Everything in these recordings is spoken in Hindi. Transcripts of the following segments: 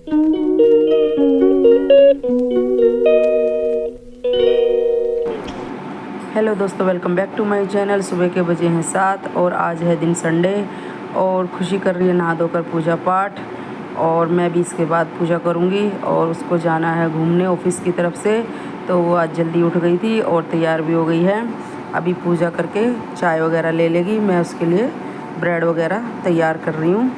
हेलो दोस्तों, welcome back to my channel. सुबह के बजे हैं 7 और आज है दिन संडे और खुशी कर रही है नहा धोकर पूजा पाठ। और मैं भी इसके बाद पूजा करूंगी और उसको जाना है घूमने ऑफिस की तरफ से, तो वो आज जल्दी उठ गई थी और तैयार भी हो गई है। अभी पूजा करके चाय वगैरह ले लेगी। मैं उसके लिए ब्रेड वगैरह तैयार कर रही हूँ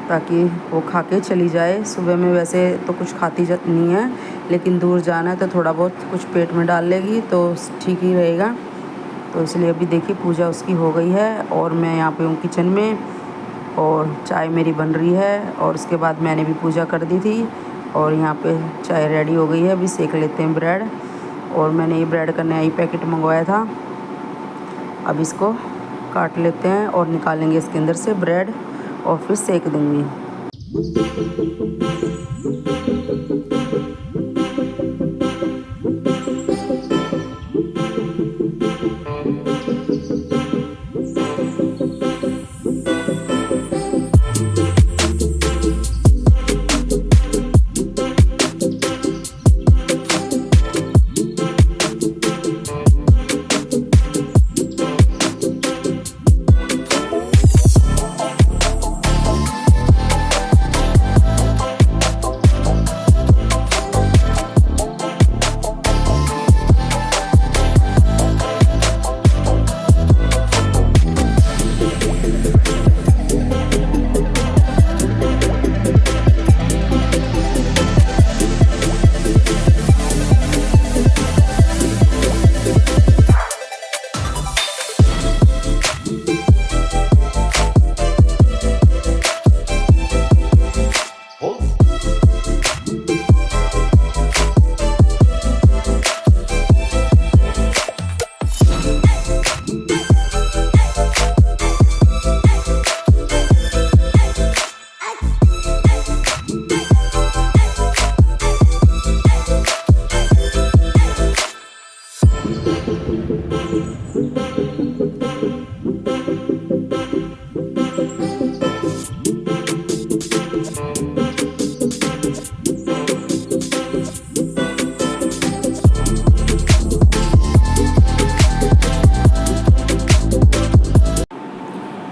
ताकि वो खा के चली जाए। सुबह में वैसे तो कुछ खाती नहीं है, लेकिन दूर जाना है तो थोड़ा बहुत कुछ पेट में डाल लेगी तो ठीक ही रहेगा। तो इसलिए अभी देखिए पूजा उसकी हो गई है और मैं यहाँ पे हूँ किचन में और चाय मेरी बन रही है। और उसके बाद मैंने भी पूजा कर दी थी और यहाँ पे चाय रेडी हो गई है। अभी सेक लेते हैं ब्रेड। और मैंने ये ब्रेड का नया ही पैकेट मंगवाया था। अब इसको काट लेते हैं और निकालेंगे इसके अंदर से ब्रेड और फिर सेक दूँगी।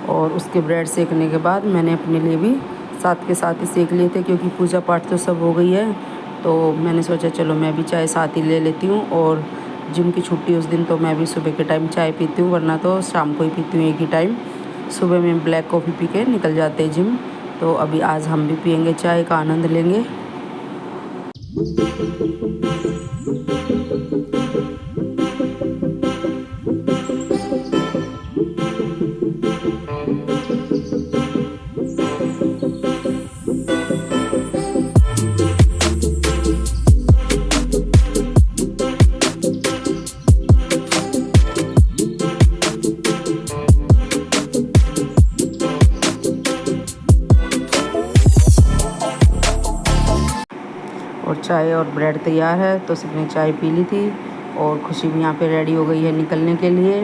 और उसके ब्रेड सेकने के बाद मैंने अपने लिए भी साथ के साथ ही सेक लिए थे, क्योंकि पूजा पाठ तो सब हो गई है। तो मैंने सोचा चलो मैं भी चाय साथ ही ले लेती हूँ। और जिम की छुट्टी उस दिन तो मैं भी सुबह के टाइम चाय पीती हूँ, वरना तो शाम को ही पीती हूँ एक ही टाइम। सुबह में ब्लैक कॉफ़ी पी के निकल जाते हैं जिम। तो अभी आज हम भी पियेंगे, चाय का आनंद लेंगे। और चाय और ब्रेड तैयार है, तो सबने चाय पी ली थी और खुशी भी यहाँ पे रेडी हो गई है निकलने के लिए।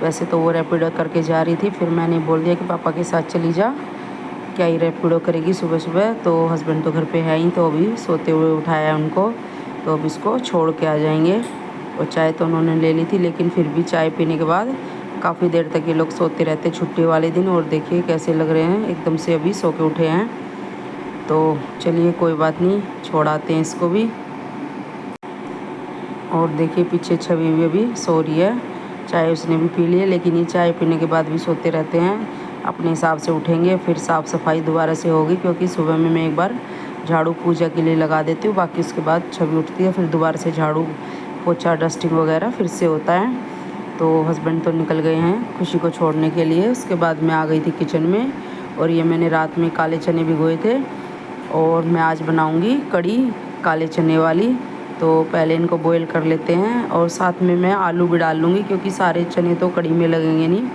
वैसे तो वो रैपिडो करके जा रही थी, फिर मैंने बोल दिया कि पापा के साथ चली जा, क्या ही रैपिडो करेगी सुबह सुबह। तो हस्बैंड तो घर पे है ही, तो अभी सोते हुए उठाया उनको, तो अब इसको छोड़ के आ जाएंगे। और चाय तो उन्होंने ले ली थी, लेकिन फिर भी चाय पीने के बाद काफ़ी देर तक ये लोग सोते रहते छुट्टी वाले दिन। और देखिए कैसे लग रहे हैं, एकदम से अभी सो के उठे हैं। तो चलिए कोई बात नहीं, छोड़ाते हैं इसको भी। और देखिए पीछे छवि भी अभी सो रही है, चाय उसने भी पी ली है, लेकिन ये चाय पीने के बाद भी सोते रहते हैं। अपने हिसाब से उठेंगे, फिर साफ़ सफाई दोबारा से होगी, क्योंकि सुबह में मैं एक बार झाड़ू पूजा के लिए लगा देती हूँ, बाकी उसके बाद छवि उठती है, फिर दोबारा से झाड़ू पोछा डस्टिंग वगैरह फिर से होता है। तो हस्बैंड तो निकल गए हैं खुशी को छोड़ने के लिए। उसके बाद मैं आ गई थी किचन में और ये मैंने रात में काले चने भिगोए थे और मैं आज बनाऊंगी कड़ी काले चने वाली। तो पहले इनको बॉईल कर लेते हैं और साथ में मैं आलू भी डाल लूँगी, क्योंकि सारे चने तो कड़ी में लगेंगे नहीं।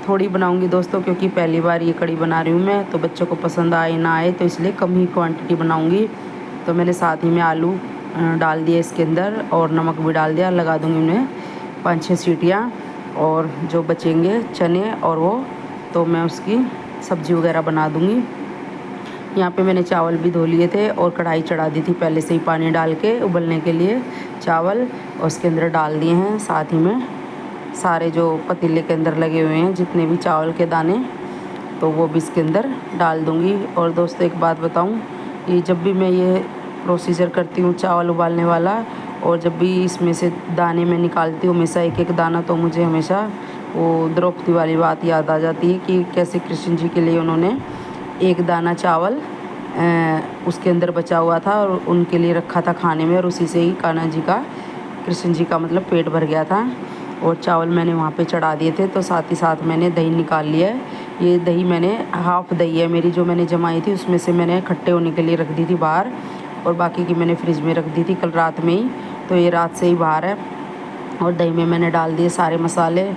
थोड़ी बनाऊंगी दोस्तों, क्योंकि पहली बार ये कड़ी बना रही हूँ मैं, तो बच्चों को पसंद आए ना आए, तो इसलिए कम ही क्वांटिटी बनाऊंगी। तो मैंने साथ ही में आलू डाल दिए इसके अंदर और नमक भी डाल दिया। लगा दूँगी उन्हें 5-6 सीटियाँ, और जो बचेंगे चने और वो तो मैं उसकी सब्ज़ी वगैरह बना दूँगी। यहाँ पे मैंने चावल भी धो लिए थे और कढ़ाई चढ़ा दी थी पहले से ही पानी डाल के उबलने के लिए चावल, और उसके अंदर डाल दिए हैं। साथ ही में सारे जो पतीले के अंदर लगे हुए हैं जितने भी चावल के दाने, तो वो भी इसके अंदर डाल दूँगी। और दोस्तों एक बात बताऊँ, ये जब भी मैं ये प्रोसीजर करती हूँ चावल उबालने वाला, और जब भी इसमें से दाने मैं निकालती हूँ हमेशा एक एक दाना, तो मुझे हमेशा वो द्रौपदी वाली बात याद आ जाती है कि कैसे कृष्ण जी के लिए उन्होंने एक दाना चावल उसके अंदर बचा हुआ था और उनके लिए रखा था खाने में, और उसी से ही कान्हा जी का, कृष्ण जी का मतलब पेट भर गया था। और चावल मैंने वहाँ पे चढ़ा दिए थे। तो साथ ही साथ मैंने दही निकाल लिया है। ये दही मैंने हाफ़ दही है मेरी जो मैंने जमाई थी, उसमें से मैंने खट्टे होने के लिए रख दी थी बाहर, और बाकी की मैंने फ्रिज में रख दी थी कल रात में ही, तो ये रात से ही बाहर है। और दही में मैंने डाल दिए सारे मसाले,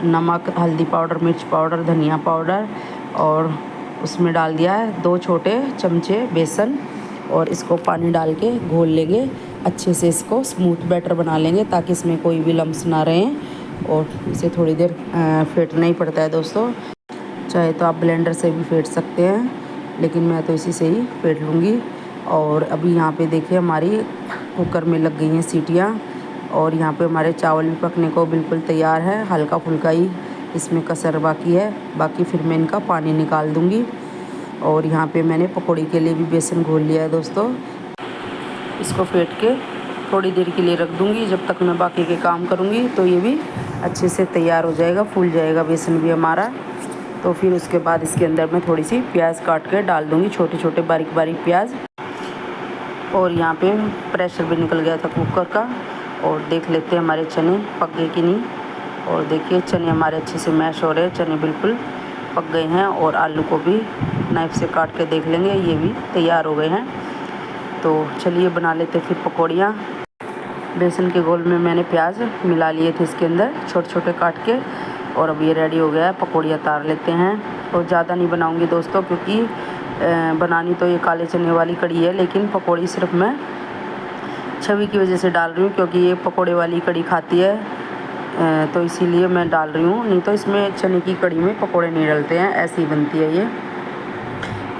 नमक, हल्दी पाउडर, मिर्च पाउडर, धनिया पाउडर, और उसमें डाल दिया है 2 छोटे चमचे बेसन, और इसको पानी डाल के घोल लेंगे अच्छे से, इसको स्मूथ बैटर बना लेंगे ताकि इसमें कोई भी लम्स ना रहें। और इसे थोड़ी देर फेंटना ही पड़ता है दोस्तों, चाहे तो आप ब्लेंडर से भी फेंट सकते हैं, लेकिन मैं तो इसी से ही फेंट लूँगी। और अभी यहाँ पे देखिए हमारी कुकर में लग गई हैं सीटियाँ, और यहाँ पे हमारे चावल भी पकने को बिल्कुल तैयार है, हल्का फुल्का ही इसमें कसर बाकी है, बाकी फिर मैं इनका पानी निकाल दूँगी। और यहाँ पे मैंने पकौड़ी के लिए भी बेसन घोल लिया है दोस्तों, इसको फेंट के थोड़ी देर के लिए रख दूँगी जब तक मैं बाकी के काम करूँगी, तो ये भी अच्छे से तैयार हो जाएगा, फूल जाएगा बेसन भी हमारा। तो फिर उसके बाद इसके अंदर मैं थोड़ी सी प्याज काट के डाल दूँगी, छोटे छोटे बारीक बारीक प्याज। और यहाँ पे प्रेशर भी निकल गया था कुकर का, और देख लेते हैं हमारे चने पक गए कि नहीं। और देखिए चने हमारे अच्छे से मैश हो रहे हैं, चने बिल्कुल पक गए हैं। और आलू को भी नाइफ़ से काट के देख लेंगे, ये भी तैयार हो गए हैं। तो चलिए बना लेते फिर पकौड़ियाँ। बेसन के घोल में मैंने प्याज मिला लिए थे इसके अंदर छोटे छोटे काट के, और अब ये रेडी हो गया है, पकौड़ियाँ तार लेते हैं। और ज़्यादा नहीं बनाऊँगी दोस्तों, क्योंकि बनानी तो ये काले चने वाली कड़ी है, लेकिन पकौड़ी सिर्फ मैं छवि की वजह से डाल रही हूँ, क्योंकि ये पकौड़े वाली कड़ी खाती है, तो इसीलिए मैं डाल रही हूँ। नहीं तो इसमें चने की कड़ी में पकौड़े नहीं डलते हैं, ऐसी बनती है ये।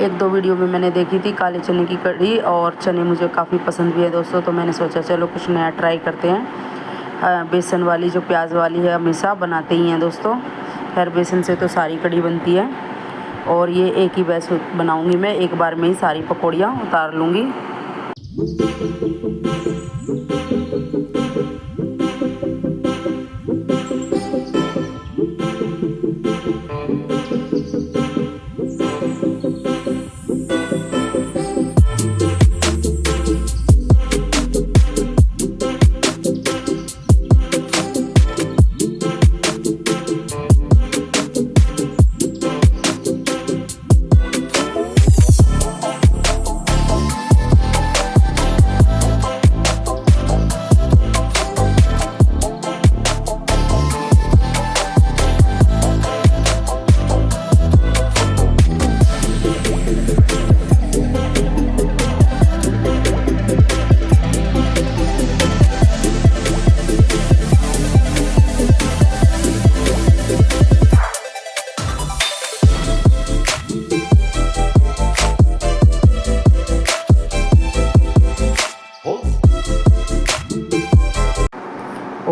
1-2 वीडियो में मैंने देखी थी काले चने की कड़ी, और चने मुझे काफ़ी पसंद भी है दोस्तों, तो मैंने सोचा चलो कुछ नया ट्राई करते हैं। बेसन वाली जो प्याज वाली है हमेशा बनाते ही हैं दोस्तों, खैर बेसन से तो सारी कड़ी बनती है। और ये एक ही बैच बनाऊंगी मैं, एक बार में ही सारी पकौड़ियाँ उतार लूँगी।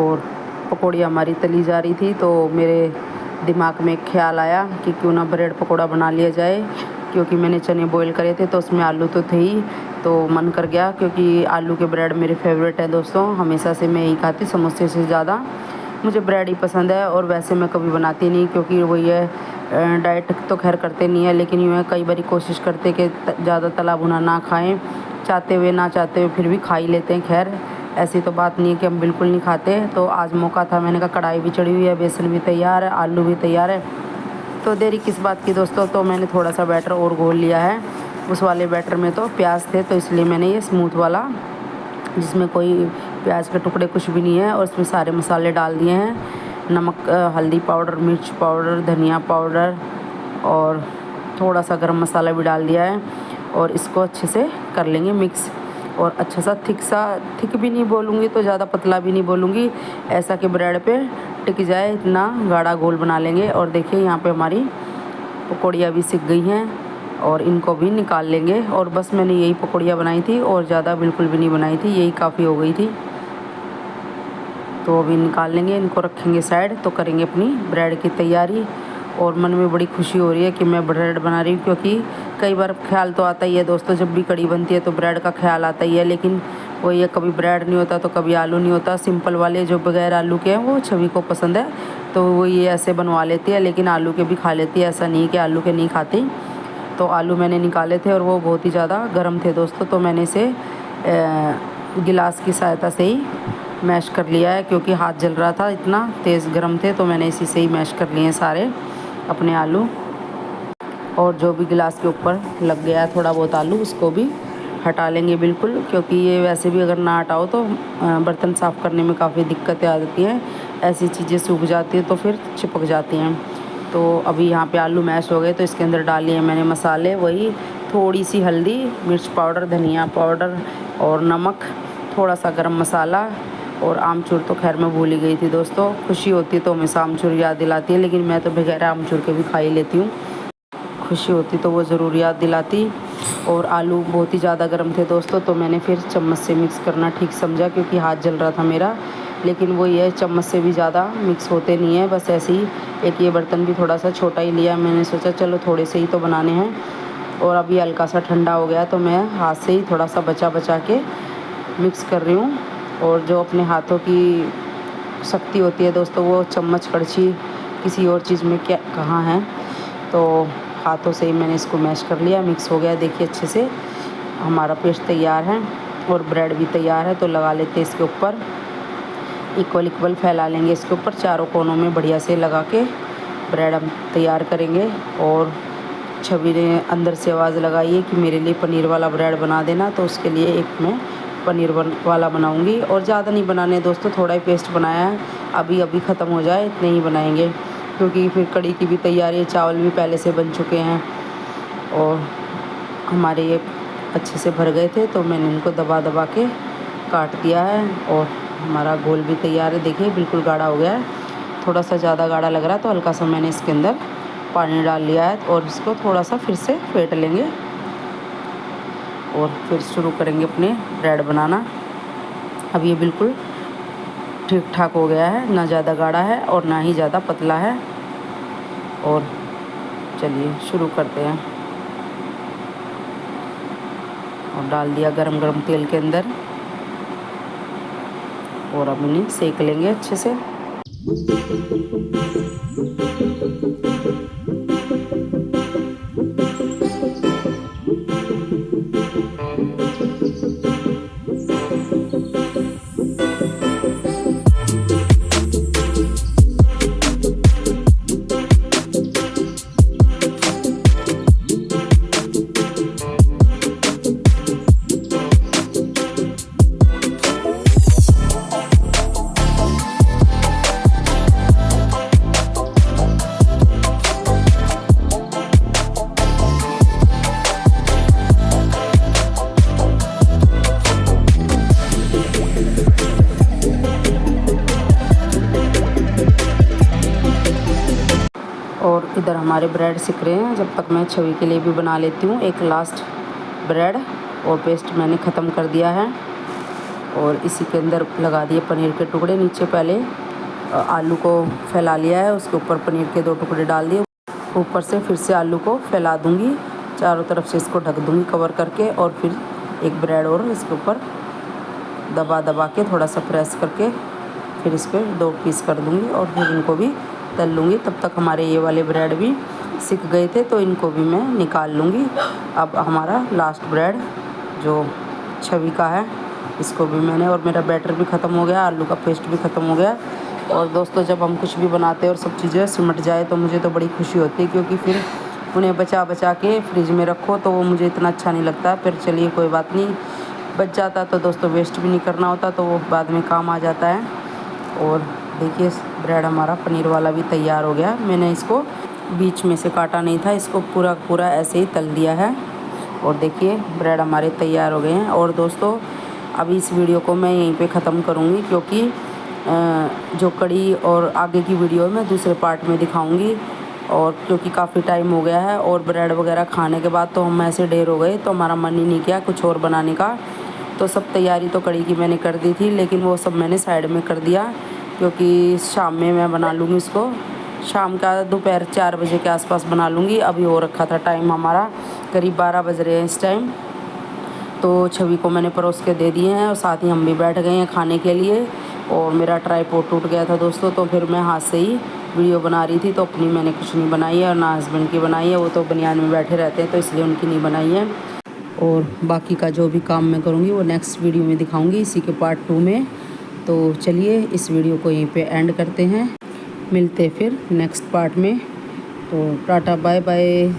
और पकौड़ी हमारी तली जा रही थी, तो मेरे दिमाग में एक ख्याल आया कि क्यों ना ब्रेड पकौड़ा बना लिया जाए, क्योंकि मैंने चने बॉईल करे थे तो उसमें आलू तो थे ही, तो मन कर गया, क्योंकि आलू के ब्रेड मेरे फेवरेट है दोस्तों, हमेशा से मैं यही खाती, समोसे से ज़्यादा मुझे ब्रेड ही पसंद है। और वैसे मैं कभी बनाती नहीं, क्योंकि वही है डाइट तो खैर करते नहीं है, लेकिन यूँ है कई बार कोशिश करते कि ज़्यादा तला भुना ना खाएं, चाहते हुए ना चाहते हुए फिर भी खा ही लेते हैं। खैर ऐसी तो बात नहीं है कि हम बिल्कुल नहीं खाते। तो आज मौका था, मैंने कहा कढ़ाई भी चढ़ी हुई है, बेसन भी तैयार है, आलू भी तैयार है, तो देरी किस बात की दोस्तों। तो मैंने थोड़ा सा बैटर और घोल लिया है, उस वाले बैटर में तो प्याज थे, तो इसलिए मैंने ये स्मूथ वाला, जिसमें कोई प्याज के टुकड़े कुछ भी नहीं है, और इसमें सारे मसाले डाल दिए हैं, नमक, हल्दी पाउडर, मिर्च पाउडर, धनिया पाउडर, और थोड़ा सा गरम मसाला भी डाल दिया है। और इसको अच्छे से कर लेंगे मिक्स, और अच्छा सा थिक भी नहीं बोलूँगी तो ज़्यादा पतला भी नहीं बोलूँगी, ऐसा कि ब्रेड पे टिक जाए, इतना गाढ़ा घोल बना लेंगे। और देखिए यहाँ पे हमारी पकौड़ियाँ भी सिक गई हैं, और इनको भी निकाल लेंगे। और बस मैंने यही पकौड़ियाँ बनाई थी और ज़्यादा बिल्कुल भी नहीं बनाई थी, यही काफ़ी हो गई थी। तो अभी निकाल लेंगे, इनको रखेंगे साइड, तो करेंगे अपनी ब्रेड की तैयारी। और मन में बड़ी खुशी हो रही है कि मैं ब्रेड बना रही हूँ, क्योंकि कई बार ख्याल तो आता ही है दोस्तों, जब भी कढ़ी बनती है तो ब्रेड का ख्याल आता ही है, लेकिन वो ये कभी ब्रेड नहीं होता तो कभी आलू नहीं होता। सिंपल वाले जो बगैर आलू के हैं वो छवि को पसंद है, तो वो ये ऐसे बनवा लेती है, लेकिन आलू के भी खा लेती है, ऐसा नहीं कि आलू के नहीं खाती। तो आलू मैंने निकाले थे और वो बहुत ही ज़्यादा गर्म थे दोस्तों, तो मैंने इसे गिलास की सहायता से ही मैश कर लिया है, क्योंकि हाथ जल रहा था, इतना तेज़ गर्म थे, तो मैंने इसी से ही मैश कर लिए हैं सारे अपने आलू। और जो भी गिलास के ऊपर लग गया है थोड़ा बहुत आलू, उसको भी हटा लेंगे बिल्कुल, क्योंकि ये वैसे भी अगर ना हटाओ तो बर्तन साफ़ करने में काफ़ी दिक्कतें आ जाती हैं, ऐसी चीज़ें सूख जाती हैं तो फिर चिपक जाती हैं। तो अभी यहाँ पे आलू मैश हो गए, तो इसके अंदर डाल लिए मैंने मसाले, वही थोड़ी सी हल्दी, मिर्च पाउडर, धनिया पाउडर और नमक, थोड़ा सा गरम मसाला और आमचूर तो खैर मैं भूल ही गई थी दोस्तों। खुशी होती है तो हमेशा आमचूर याद दिलाती है, लेकिन मैं तो बगैर आमचूर के भी खा ही लेती हूँ, खुशी होती तो वो ज़रूर याद दिलाती। और आलू बहुत ही ज़्यादा गर्म थे दोस्तों, तो मैंने फिर चम्मच से मिक्स करना ठीक समझा, क्योंकि हाथ जल रहा था मेरा। लेकिन वो ये चम्मच से भी ज़्यादा मिक्स होते नहीं है, बस ऐसे ही। एक ये बर्तन भी थोड़ा सा छोटा ही लिया, मैंने सोचा चलो थोड़े से ही तो बनाने हैं। और अभी हल्का सा ठंडा हो गया, तो मैं हाथ से ही थोड़ा सा बचा बचा के मिक्स कर रही हूँ। और जो अपने हाथों की शक्ति होती है दोस्तों, वो चम्मच कड़छी किसी और चीज़ में क्या कहाँ है, तो हाथों से ही मैंने इसको मैश कर लिया, मिक्स हो गया। देखिए अच्छे से हमारा पेस्ट तैयार है और ब्रेड भी तैयार है। तो लगा लेते हैं इसके ऊपर, इक्वल फैला लेंगे इसके ऊपर, चारों कोनों में बढ़िया से लगा के ब्रेड हम तैयार करेंगे। और छवि ने अंदर से आवाज़ लगाई है कि मेरे लिए पनीर वाला ब्रेड बना देना, तो उसके लिए एक मैं पनीर वाला बनाऊंगी। और ज़्यादा नहीं बनाने दोस्तों, थोड़ा ही पेस्ट बनाया है, अभी अभी ख़त्म हो जाए इतने ही बनाएंगे, क्योंकि फिर कढ़ी की भी तैयारी है, चावल भी पहले से बन चुके हैं और हमारे ये अच्छे से भर गए थे, तो मैंने इनको दबा दबा के काट दिया है। और हमारा घोल भी तैयार है, देखिए बिल्कुल गाढ़ा हो गया है, थोड़ा सा ज़्यादा गाढ़ा लग रहा है, तो हल्का सा मैंने इसके अंदर पानी डाल लिया है। और इसको थोड़ा सा फिर से फेंट लेंगे और फिर शुरू करेंगे अपने ब्रेड बनाना। अब ये बिल्कुल ठीक ठाक हो गया है, ना ज़्यादा गाढ़ा है और ना ही ज़्यादा पतला है। और चलिए शुरू करते हैं। और डाल दिया गरम गरम तेल के अंदर, और अब इन्हें सेक लेंगे अच्छे से। और इधर हमारे ब्रेड सिक रहे हैं, जब तक मैं छवि के लिए भी बना लेती हूँ एक लास्ट ब्रेड। और पेस्ट मैंने ख़त्म कर दिया है और इसी के अंदर लगा दिए पनीर के टुकड़े। नीचे पहले आलू को फैला लिया है, उसके ऊपर पनीर के 2 टुकड़े डाल दिए, ऊपर से फिर से आलू को फैला दूँगी, चारों तरफ से इसको ढक दूँगी कवर करके। और फिर एक ब्रेड और इसके ऊपर दबा दबा के थोड़ा सा प्रेस करके फिर इस पर 2 पीस कर दूँगी और फिर इनको भी तल लूँगी। तब तक हमारे ये वाले ब्रेड भी सिक गए थे, तो इनको भी मैं निकाल लूँगी। अब हमारा लास्ट ब्रेड जो छवि का है, इसको भी मैंने, और मेरा बैटर भी ख़त्म हो गया, आलू का पेस्ट भी ख़त्म हो गया। और दोस्तों जब हम कुछ भी बनाते हैं और सब चीज़ें सिमट जाए तो मुझे तो बड़ी खुशी होती है, क्योंकि फिर उन्हें बचा बचा के फ्रिज में रखो तो वो मुझे इतना अच्छा नहीं लगता। फिर चलिए कोई बात नहीं, बच जाता तो दोस्तों वेस्ट भी नहीं करना होता, तो वो बाद में काम आ जाता है। और देखिए ब्रेड हमारा पनीर वाला भी तैयार हो गया। मैंने इसको बीच में से काटा नहीं था, इसको पूरा पूरा ऐसे ही तल दिया है। और देखिए ब्रेड हमारे तैयार हो गए हैं। और दोस्तों अभी इस वीडियो को मैं यहीं पे ख़त्म करूँगी, क्योंकि जो कढ़ी और आगे की वीडियो मैं दूसरे पार्ट में दिखाऊँगी। और क्योंकि काफ़ी टाइम हो गया है और ब्रेड वगैरह खाने के बाद तो हम ऐसे ढेर हो गए, तो हमारा मन ही नहीं किया कुछ और बनाने का। तो सब तैयारी तो कड़ी की मैंने कर दी थी, लेकिन वो सब मैंने साइड में कर दिया क्योंकि शाम में मैं बना लूँगी इसको। शाम का दोपहर 4 बजे के आसपास बना लूँगी। अभी हो रखा था टाइम हमारा करीब 12 बज रहे हैं इस टाइम। तो छवि को मैंने परोस के दे दिए हैं और साथ ही हम भी बैठ गए हैं खाने के लिए। और मेरा ट्राइपॉड टूट गया था दोस्तों, तो फिर मैं हाथ से ही वीडियो बना रही थी, तो अपनी मैंने कुछ नहीं बनाई है और ना हस्बैंड की बनाई है। वो तो बनियान में बैठे रहते हैं तो इसलिए उनकी नहीं बनाई है। और बाकी का जो भी काम मैं करूँगी वो नेक्स्ट वीडियो में दिखाऊँगी, इसी के पार्ट 2 में। तो चलिए इस वीडियो को यहीं पे एंड करते हैं, मिलते फिर नेक्स्ट पार्ट में। तो टाटा बाय बाय।